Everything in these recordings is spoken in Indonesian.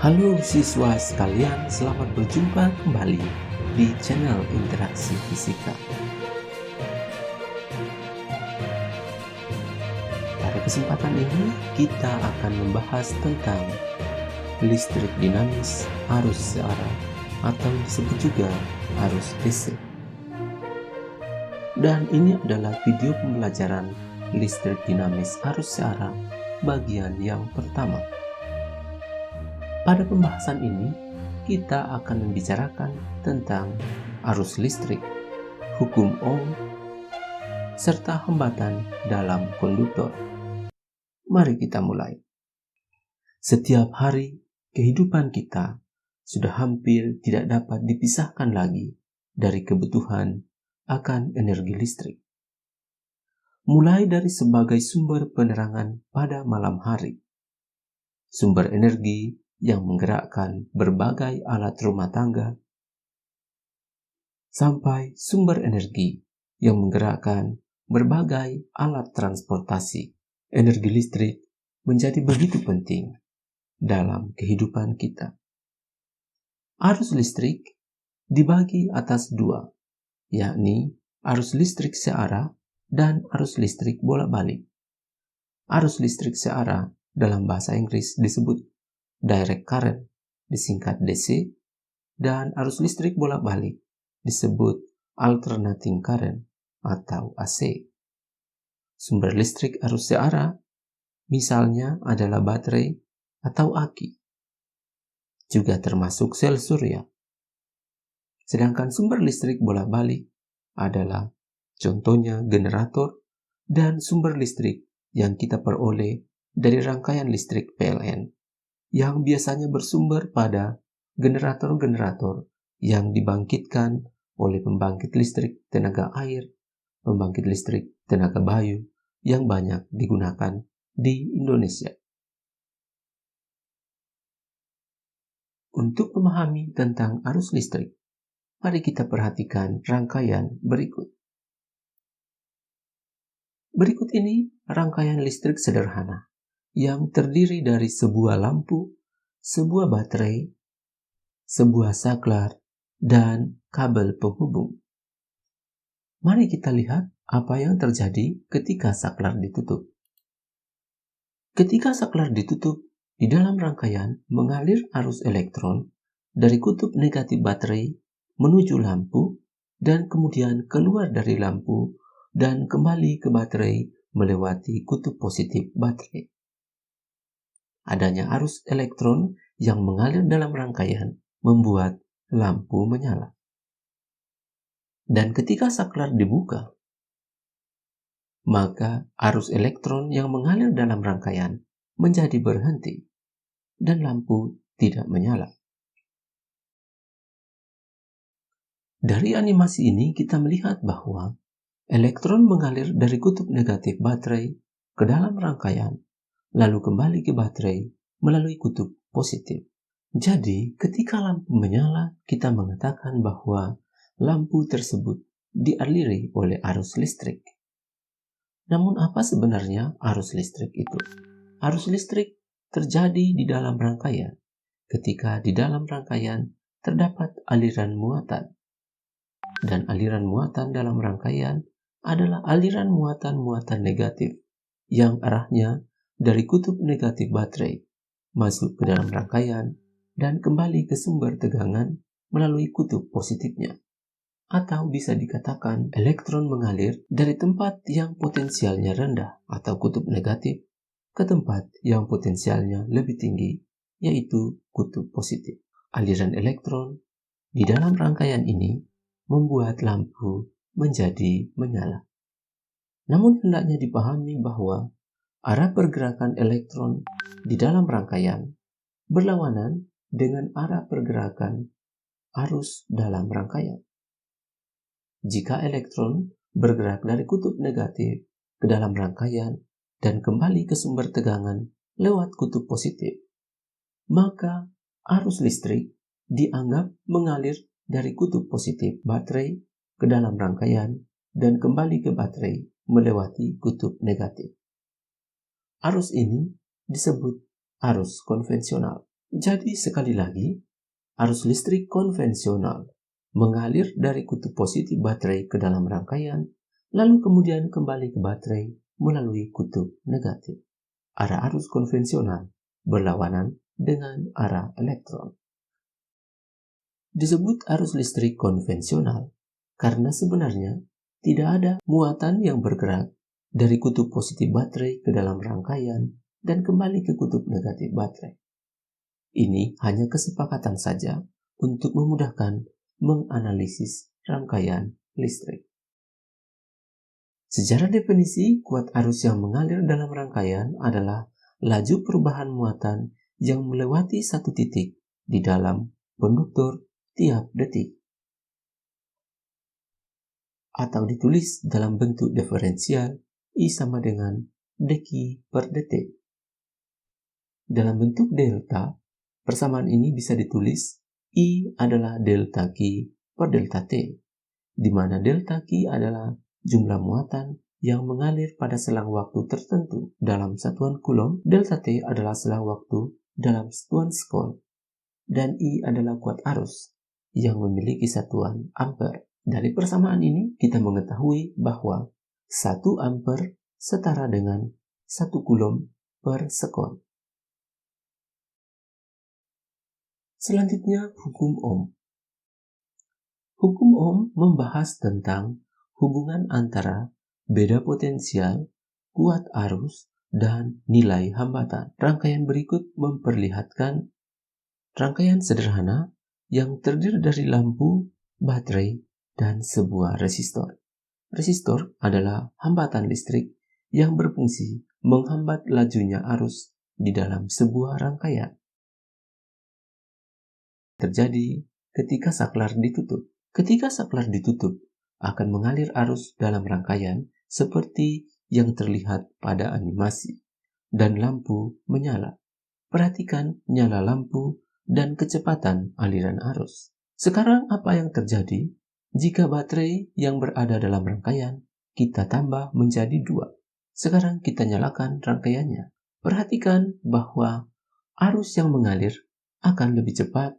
Halo siswa sekalian, selamat berjumpa kembali di channel Interaksi Fisika. Pada kesempatan ini, kita akan membahas tentang listrik dinamis arus searah atau disebut juga arus DC. Dan ini adalah video pembelajaran listrik dinamis arus searah bagian yang pertama. Pada pembahasan ini, kita akan membicarakan tentang arus listrik, hukum Ohm, serta hambatan dalam konduktor. Mari kita mulai. Setiap hari, kehidupan kita sudah hampir tidak dapat dipisahkan lagi dari kebutuhan akan energi listrik. Mulai dari sebagai sumber penerangan pada malam hari, sumber energi yang menggerakkan berbagai alat rumah tangga, sampai sumber energi yang menggerakkan berbagai alat transportasi. Energi listrik menjadi begitu penting dalam kehidupan kita. Arus listrik dibagi atas dua, yakni arus listrik searah dan arus listrik bolak-balik. Arus listrik searah dalam bahasa Inggris disebut direct current, disingkat DC, dan arus listrik bolak-balik disebut alternating current atau AC. Sumber listrik arus searah misalnya adalah baterai atau aki, juga termasuk sel surya. Sedangkan sumber listrik bolak-balik adalah contohnya generator dan sumber listrik yang kita peroleh dari rangkaian listrik PLN, yang biasanya bersumber pada generator-generator yang dibangkitkan oleh pembangkit listrik tenaga air, pembangkit listrik tenaga bayu yang banyak digunakan di Indonesia. Untuk memahami tentang arus listrik, mari kita perhatikan rangkaian berikut. Berikut ini rangkaian listrik sederhana yang terdiri dari sebuah lampu, sebuah baterai, sebuah saklar, dan kabel penghubung. Mari kita lihat apa yang terjadi ketika saklar ditutup. Ketika saklar ditutup, di dalam rangkaian mengalir arus elektron dari kutub negatif baterai menuju lampu dan kemudian keluar dari lampu dan kembali ke baterai melewati kutub positif baterai. Adanya arus elektron yang mengalir dalam rangkaian membuat lampu menyala. Dan ketika saklar dibuka, maka arus elektron yang mengalir dalam rangkaian menjadi berhenti dan lampu tidak menyala. Dari animasi ini kita melihat bahwa elektron mengalir dari kutub negatif baterai ke dalam rangkaian, lalu kembali ke baterai melalui kutub positif. Jadi, ketika lampu menyala, kita mengatakan bahwa lampu tersebut dialiri oleh arus listrik. Namun, apa sebenarnya arus listrik itu? Arus listrik terjadi di dalam rangkaian ketika di dalam rangkaian terdapat aliran muatan. Dan aliran muatan dalam rangkaian adalah aliran muatan-muatan negatif yang arahnya dari kutub negatif baterai masuk ke dalam rangkaian dan kembali ke sumber tegangan melalui kutub positifnya. Atau bisa dikatakan elektron mengalir dari tempat yang potensialnya rendah atau kutub negatif ke tempat yang potensialnya lebih tinggi, yaitu kutub positif. Aliran elektron di dalam rangkaian ini membuat lampu menjadi menyala. Namun hendaknya dipahami bahwa arah pergerakan elektron di dalam rangkaian berlawanan dengan arah pergerakan arus dalam rangkaian. Jika elektron bergerak dari kutub negatif ke dalam rangkaian dan kembali ke sumber tegangan lewat kutub positif, maka arus listrik dianggap mengalir dari kutub positif baterai ke dalam rangkaian dan kembali ke baterai melewati kutub negatif. Arus ini disebut arus konvensional. Jadi sekali lagi, arus listrik konvensional mengalir dari kutub positif baterai ke dalam rangkaian, lalu kemudian kembali ke baterai melalui kutub negatif. Arah arus konvensional berlawanan dengan arah elektron. Disebut arus listrik konvensional karena sebenarnya tidak ada muatan yang bergerak dari kutub positif baterai ke dalam rangkaian dan kembali ke kutub negatif baterai. Ini hanya kesepakatan saja untuk memudahkan menganalisis rangkaian listrik. Secara definisi, kuat arus yang mengalir dalam rangkaian adalah laju perubahan muatan yang melewati satu titik di dalam konduktor tiap detik. Atau ditulis dalam bentuk diferensial, I sama dengan deki per detik. Dalam bentuk delta, persamaan ini bisa ditulis I adalah delta Q per delta T, di mana delta Q adalah jumlah muatan yang mengalir pada selang waktu tertentu dalam satuan Coulomb, delta T adalah selang waktu dalam satuan Scott, dan I adalah kuat arus yang memiliki satuan ampere. Dari persamaan ini, kita mengetahui bahwa 1 ampere setara dengan 1 Coulomb per sekon. Selanjutnya, hukum Ohm. Hukum Ohm membahas tentang hubungan antara beda potensial, kuat arus, dan nilai hambatan. Rangkaian berikut memperlihatkan rangkaian sederhana yang terdiri dari lampu, baterai, dan sebuah resistor. Resistor adalah hambatan listrik yang berfungsi menghambat lajunya arus di dalam sebuah rangkaian. Terjadi ketika saklar ditutup. Ketika saklar ditutup, akan mengalir arus dalam rangkaian seperti yang terlihat pada animasi, dan lampu menyala. Perhatikan nyala lampu dan kecepatan aliran arus. Sekarang apa yang terjadi jika baterai yang berada dalam rangkaian kita tambah menjadi 2? Sekarang kita nyalakan rangkaiannya. Perhatikan bahwa arus yang mengalir akan lebih cepat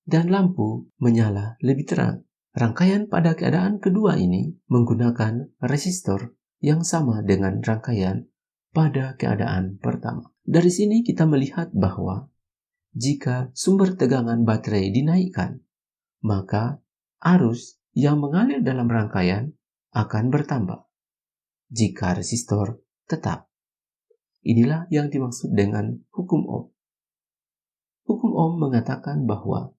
dan lampu menyala lebih terang. Rangkaian pada keadaan kedua ini menggunakan resistor yang sama dengan rangkaian pada keadaan pertama. Dari sini kita melihat bahwa jika sumber tegangan baterai dinaikkan, maka arus yang mengalir dalam rangkaian akan bertambah. Jika resistor tetap. Inilah yang dimaksud dengan hukum Ohm. Hukum Ohm mengatakan bahwa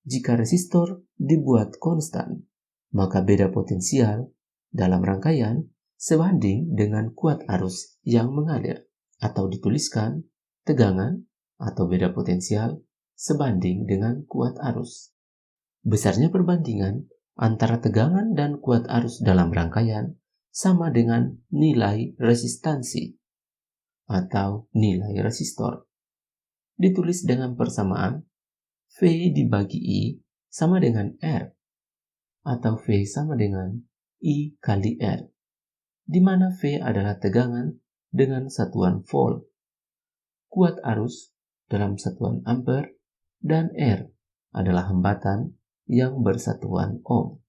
jika resistor dibuat konstan, maka beda potensial dalam rangkaian sebanding dengan kuat arus yang mengalir, atau dituliskan tegangan atau beda potensial sebanding dengan kuat arus. Besarnya perbandingan antara tegangan dan kuat arus dalam rangkaian sama dengan nilai resistansi atau nilai resistor. Ditulis dengan persamaan V dibagi I sama dengan R, atau V sama dengan I kali R, di mana V adalah tegangan dengan satuan volt, kuat arus dalam satuan ampere, dan R adalah hambatan yang bersatuan ohm.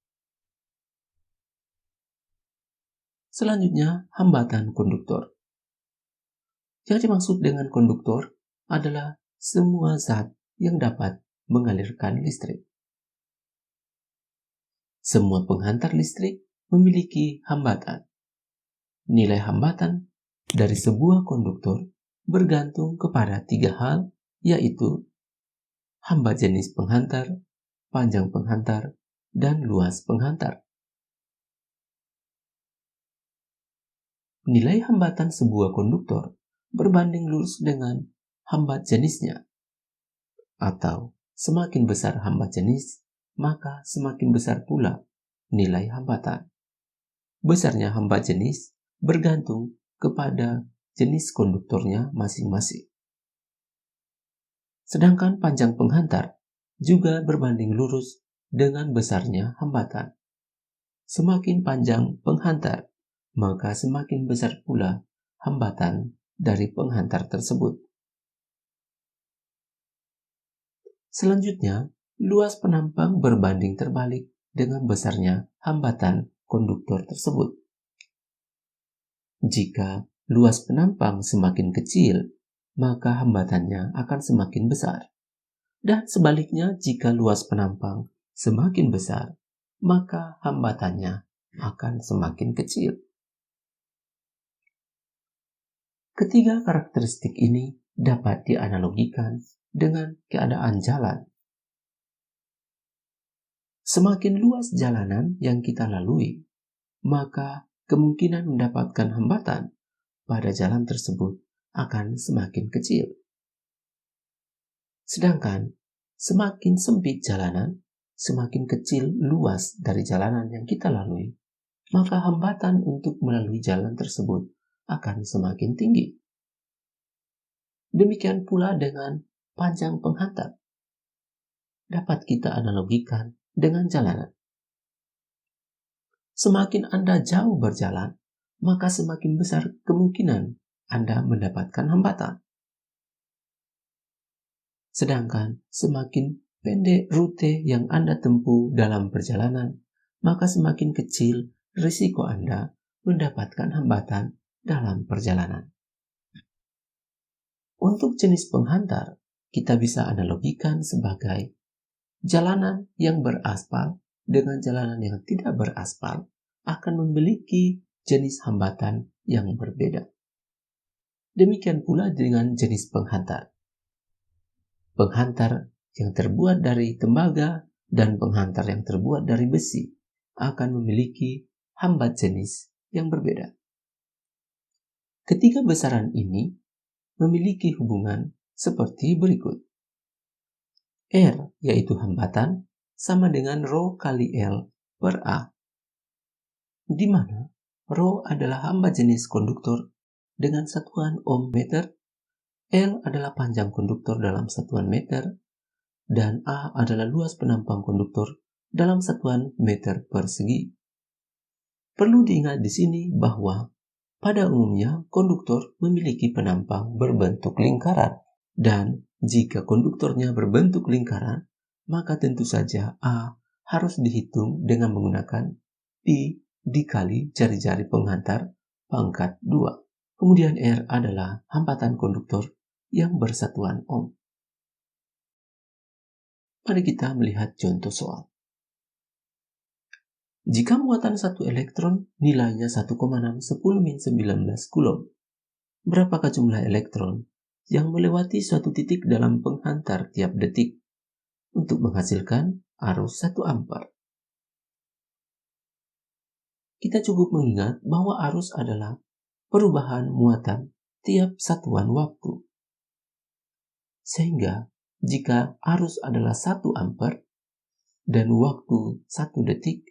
Selanjutnya, hambatan konduktor. Yang dimaksud dengan konduktor adalah semua zat yang dapat mengalirkan listrik. Semua penghantar listrik memiliki hambatan. Nilai hambatan dari sebuah konduktor bergantung kepada 3 hal, yaitu hambat jenis penghantar, panjang penghantar, dan luas penghantar. Nilai hambatan sebuah konduktor berbanding lurus dengan hambat jenisnya, atau semakin besar hambat jenis, maka semakin besar pula nilai hambatan. Besarnya hambat jenis bergantung kepada jenis konduktornya masing-masing. Sedangkan panjang penghantar juga berbanding lurus dengan besarnya hambatan. Semakin panjang penghantar, maka semakin besar pula hambatan dari penghantar tersebut. Selanjutnya, luas penampang berbanding terbalik dengan besarnya hambatan konduktor tersebut. Jika luas penampang semakin kecil, maka hambatannya akan semakin besar. Dan sebaliknya, jika luas penampang semakin besar, maka hambatannya akan semakin kecil. Ketiga karakteristik ini dapat dianalogikan dengan keadaan jalan. Semakin luas jalanan yang kita lalui, maka kemungkinan mendapatkan hambatan pada jalan tersebut akan semakin kecil. Sedangkan semakin sempit jalanan, semakin kecil luas dari jalanan yang kita lalui, maka hambatan untuk melalui jalan tersebut akan semakin tinggi. Demikian pula dengan panjang penghantar. Dapat kita analogikan dengan jalanan. Semakin Anda jauh berjalan, maka semakin besar kemungkinan Anda mendapatkan hambatan. Sedangkan semakin pendek rute yang Anda tempuh dalam perjalanan, maka semakin kecil risiko Anda mendapatkan hambatan dalam perjalanan. Untuk jenis penghantar, kita bisa analogikan sebagai jalanan yang beraspal dengan jalanan yang tidak beraspal akan memiliki jenis hambatan yang berbeda. Demikian pula dengan jenis penghantar. Penghantar yang terbuat dari tembaga dan penghantar yang terbuat dari besi akan memiliki hambat jenis yang berbeda. Ketiga besaran ini memiliki hubungan seperti berikut. R, yaitu hambatan, sama dengan Rho kali L per A, di mana Rho adalah hambat jenis konduktor dengan satuan ohm meter, L adalah panjang konduktor dalam satuan meter, dan A adalah luas penampang konduktor dalam satuan meter persegi. Perlu diingat di sini bahwa pada umumnya konduktor memiliki penampang berbentuk lingkaran, dan jika konduktornya berbentuk lingkaran, maka tentu saja A harus dihitung dengan menggunakan pi dikali jari-jari penghantar pangkat 2. Kemudian R adalah hambatan konduktor yang bersatuan ohm. Mari kita melihat contoh soal. Jika muatan satu elektron nilainya 1,6 10⁻19 Coulomb, berapakah jumlah elektron yang melewati suatu titik dalam penghantar tiap detik untuk menghasilkan arus 1 ampere? Kita cukup mengingat bahwa arus adalah perubahan muatan tiap satuan waktu. Sehingga jika arus adalah 1 ampere dan waktu 1 detik,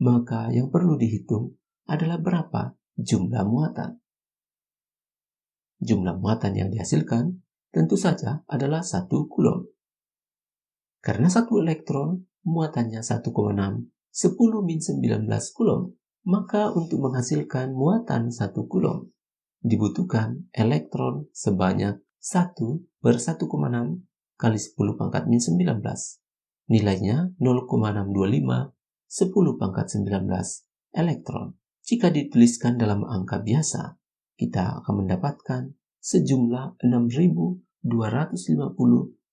maka yang perlu dihitung adalah berapa jumlah muatan. Jumlah muatan yang dihasilkan tentu saja adalah 1 Coulomb. Karena satu elektron muatannya 1,6 10⁻19 Coulomb, maka untuk menghasilkan muatan 1 Coulomb dibutuhkan elektron sebanyak 1 per 1,6 kali 10 pangkat min 19. Nilainya 0,625 10 pangkat 19 elektron. Jika dituliskan dalam angka biasa, kita akan mendapatkan sejumlah 6.250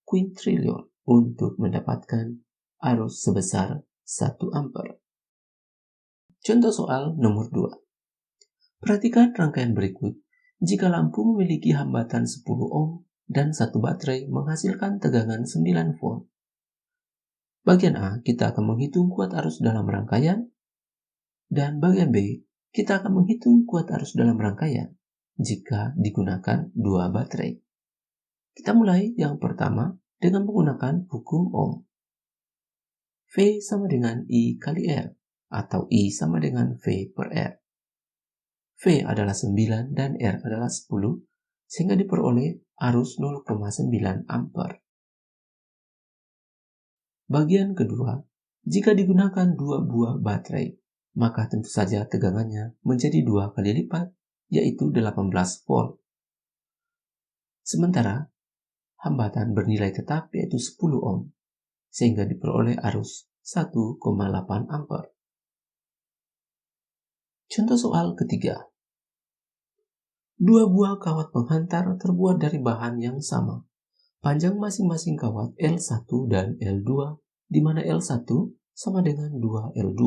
kuintriliun untuk mendapatkan arus sebesar 1 ampere. Contoh soal nomor 2. Perhatikan rangkaian berikut. Jika lampu memiliki hambatan 10 ohm dan satu baterai menghasilkan tegangan 9 volt. Bagian A, kita akan menghitung kuat arus dalam rangkaian, dan bagian B, kita akan menghitung kuat arus dalam rangkaian jika digunakan 2 baterai. Kita mulai yang pertama dengan menggunakan hukum ohm. V sama dengan I kali R, atau I sama dengan V per R. V adalah 9 dan R adalah 10, sehingga diperoleh arus 0,9 ampere. Bagian kedua, jika digunakan 2 buah baterai, maka tentu saja tegangannya menjadi 2 kali lipat, yaitu 18 volt. Sementara hambatan bernilai tetap yaitu 10 ohm, sehingga diperoleh arus 1,8 ampere. Contoh soal ketiga. Dua buah kawat penghantar terbuat dari bahan yang sama. Panjang masing-masing kawat L1 dan L2, di mana L1 sama dengan 2L2.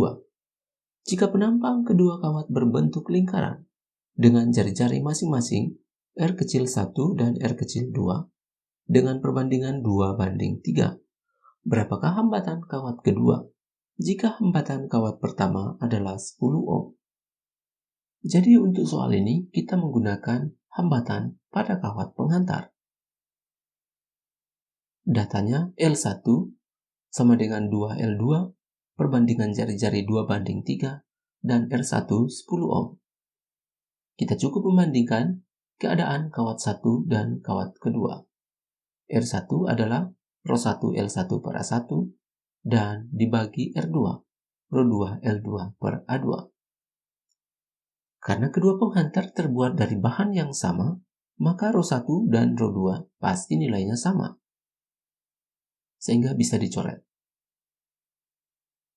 Jika penampang kedua kawat berbentuk lingkaran, dengan jari-jari masing-masing R kecil 1 dan R kecil 2, dengan perbandingan 2:3, berapakah hambatan kawat kedua jika hambatan kawat pertama adalah 10 ohm? Jadi untuk soal ini kita menggunakan hambatan pada kawat penghantar. Datanya L1 sama dengan 2L2 perbandingan jari-jari 2:3 dan R1 10 ohm. Kita cukup membandingkan keadaan kawat 1 dan kawat kedua. R1 adalah ρ1 L1 per A1 dan dibagi R2 ρ2 L2 per A2. Karena kedua penghantar terbuat dari bahan yang sama, maka ρ1 dan ρ2 pasti nilainya sama, sehingga bisa dicoret.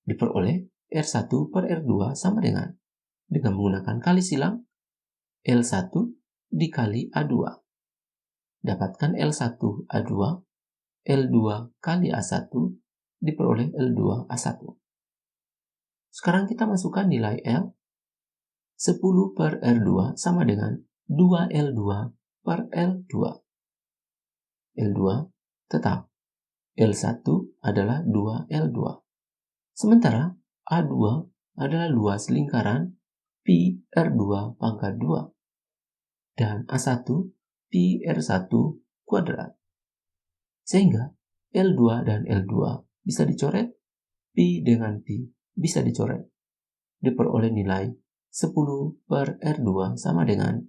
Diperoleh R1 per R2 sama dengan menggunakan kali silang L1 dikali A2. Dapatkan L1 A2, L2 kali A1 diperoleh L2 A1. Sekarang kita masukkan nilai L. 10 per R2 sama dengan 2L2 per L2. L2 tetap. L1 adalah 2L2. Sementara A2 adalah luas lingkaran pi R2 pangkat 2. Dan A1 pi R1 kuadrat. Sehingga L2 dan L2 bisa dicoret, pi dengan pi bisa dicoret. Diperoleh nilai 10 per R2 sama dengan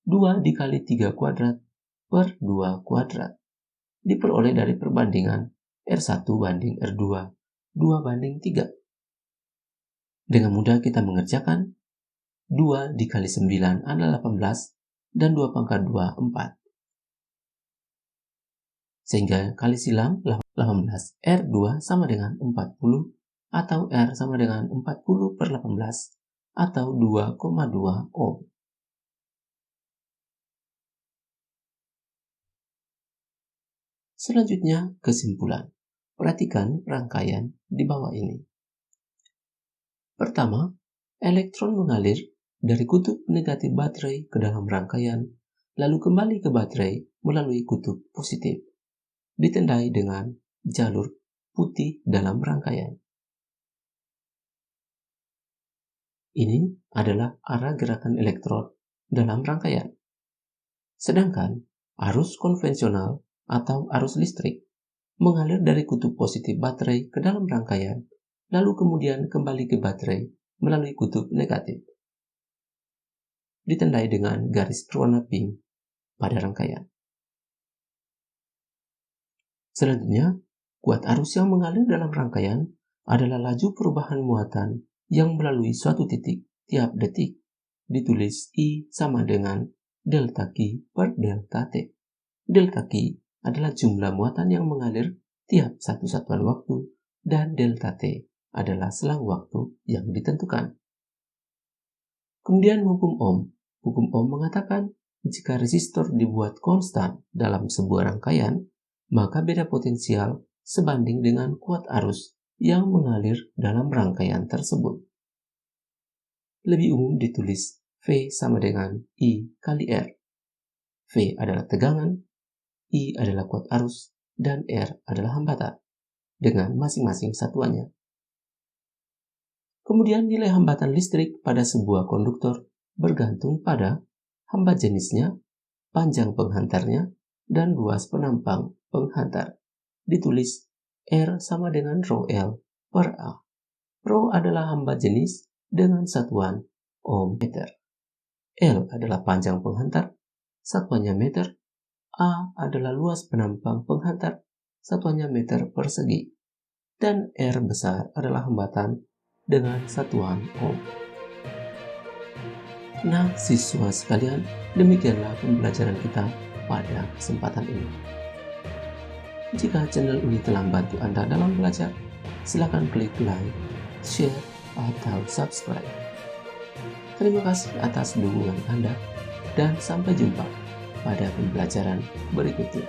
2 dikali 3 kuadrat per 2 kuadrat. Diperoleh dari perbandingan R1 banding R2, 2:3. Dengan mudah kita mengerjakan 2 dikali 9 adalah 18 dan 2 pangkat 2, 4. Sehingga kali silang 18 R2 sama dengan 40 atau R sama dengan 40 per 18 atau 2,2 ohm. Selanjutnya, kesimpulan. Perhatikan rangkaian di bawah ini. Pertama, elektron mengalir dari kutub negatif baterai ke dalam rangkaian, lalu kembali ke baterai melalui kutub positif, ditandai dengan jalur putih dalam rangkaian. Ini adalah arah gerakan elektron dalam rangkaian. Sedangkan arus konvensional atau arus listrik mengalir dari kutub positif baterai ke dalam rangkaian, lalu kemudian kembali ke baterai melalui kutub negatif, ditandai dengan garis berwarna pink pada rangkaian. Selanjutnya, kuat arus yang mengalir dalam rangkaian adalah laju perubahan muatan yang melalui suatu titik tiap detik, ditulis I sama dengan delta Q per delta T. Delta Q adalah jumlah muatan yang mengalir tiap satu satuan waktu, dan delta T adalah selang waktu yang ditentukan. Kemudian hukum Ohm. Hukum Ohm mengatakan jika resistor dibuat konstan dalam sebuah rangkaian, maka beda potensial sebanding dengan kuat arus yang mengalir dalam rangkaian tersebut. Lebih umum ditulis V sama dengan I kali R. V adalah tegangan, I adalah kuat arus, dan R adalah hambatan, dengan masing-masing satuannya. Kemudian nilai hambatan listrik pada sebuah konduktor bergantung pada hambat jenisnya, panjang penghantarnya, dan luas penampang penghantar. Ditulis R sama dengan ρL per A. Rho adalah hambat jenis dengan satuan ohm meter. L adalah panjang penghantar, satuannya meter. A adalah luas penampang penghantar, satuannya meter persegi. Dan R besar adalah hambatan dengan satuan ohm. Nah, siswa sekalian, demikianlah pembelajaran kita pada kesempatan ini. Jika channel ini telah membantu Anda dalam belajar, silakan klik like, share, atau subscribe. Terima kasih atas dukungan Anda dan sampai jumpa pada pembelajaran berikutnya.